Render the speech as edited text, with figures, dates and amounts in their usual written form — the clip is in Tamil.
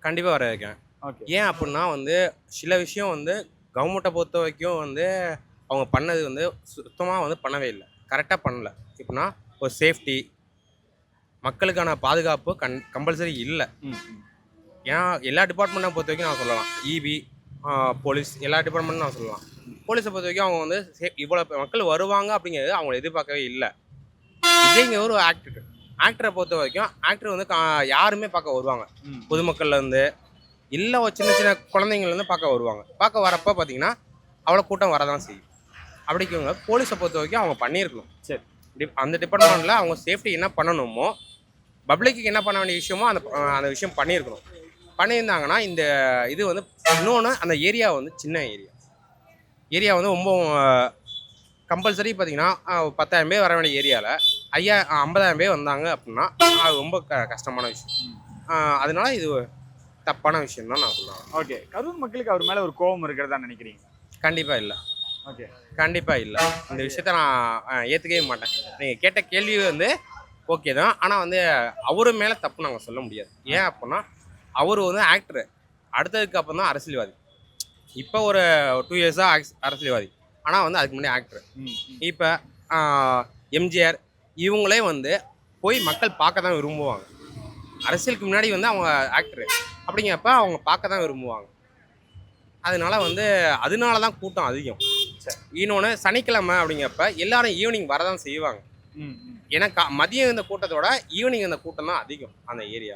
கண்டிப்பாக வர வைக்கேன். ஓகே. ஏன் அப்படின்னா வந்து சில விஷயம் வந்து கவர்மெண்ட்டை பொறுத்த வரைக்கும் வந்து அவங்க பண்ணது வந்து சுத்தமாக வந்து பண்ணவே இல்லை, கரெக்டாக பண்ணல. எப்படின்னா ஒரு சேஃப்டி, மக்களுக்கான பாதுகாப்பு கம்பல்சரி இல்லை. ம், ம். ஏன்னா எல்லா டிபார்ட்மெண்ட்டை பொறுத்த வரைக்கும் நான் சொல்லலாம். இபி, போலீஸ், எல்லா டிபார்ட்மெண்ட்டும் நான் சொல்லலாம். போலீஸை பொறுத்த வரைக்கும் அவங்க வந்து இவ்வளோ மக்கள் வருவாங்க அப்படிங்கிறது அவங்க எதிர்பார்க்கவே இல்லை. விஜய்ங்க ஒரு ஆக்டர். ஆக்டரை பொறுத்த வரைக்கும் ஆக்டர் வந்து யாருமே பார்க்க வருவாங்க. ம். பொதுமக்கள்லேருந்து இல்லை ஒரு சின்ன சின்ன குழந்தைங்கள்லேருந்து பார்க்க வருவாங்க. பார்க்க வரப்போ பார்த்தீங்கன்னா அவ்வளோ கூட்டம் வரதான் செய்யும். அப்படிக்கவங்க போலீஸை பொறுத்த வரைக்கும் அவங்க பண்ணியிருக்கணும். சரி. அந்த டிபார்ட்மெண்ட்டில் அவங்க சேஃப்டி என்ன பண்ணணுமோ, பப்ளிக்கு என்ன பண்ண வேண்டிய விஷயமோ அந்த அந்த விஷயம் பண்ணியிருக்கணும். பண்ணியிருந்தாங்கன்னா இந்த இது வந்து இன்னொன்று அந்த ஏரியா வந்து சின்ன ஏரியா. ஏரியா வந்து ரொம்ப கம்பல்சரி பார்த்தீங்கன்னா 10,000 பேர் வர வேண்டிய ஏரியாவில் 50,000 பேர் வந்தாங்க அப்படின்னா அது ரொம்ப கஷ்டமான விஷயம். அதனால இது தப்பான விஷயம் தான் நான் சொல்லுவேன். ஓகே. கரூர் மக்களுக்கு அவர் மேல ஒரு கோபம் இருக்கிறதா நினைக்கிறீங்க? கண்டிப்பாக இல்லை. ஓகே. கண்டிப்பாக இல்லை. இந்த விஷயத்த நான் ஏற்றுக்கவே மாட்டேன். நீங்கள் கேட்ட கேள்வி வந்து ஓகே தான். ஆனால் வந்து அவரு மேலே தப்பு நாங்கள் சொல்ல முடியாது. ஏன் அப்படின்னா அவர் வந்து ஆக்டரு. அடுத்ததுக்கு அப்புறம் தான் அரசியல்வாதி. இப்போ ஒரு 2 இயர்ஸாக அரசியல்வாதி. ஆனால் வந்து அதுக்கு முன்னாடி ஆக்டரு. இப்போ எம்ஜிஆர் இவங்களே வந்து போய் மக்கள் பார்க்க தான் விரும்புவாங்க. அரசியலுக்கு முன்னாடி வந்து அவங்க ஆக்டரு. அப்படிங்கிறப்ப அவங்க பார்க்க தான் விரும்புவாங்க. அதனால வந்து அதனால தான் கூட்டம் அதிகம். இன்னொன்று சனிக்கிழமை அப்படிங்கிறப்ப எல்லாரும் ஈவினிங் வரதான் செய்வாங்க. ஏன்னா மதியம் இந்த கூட்டத்தோட ஈவினிங் இந்த கூட்டம் தான் அதிகம் அந்த ஏரியாவில்.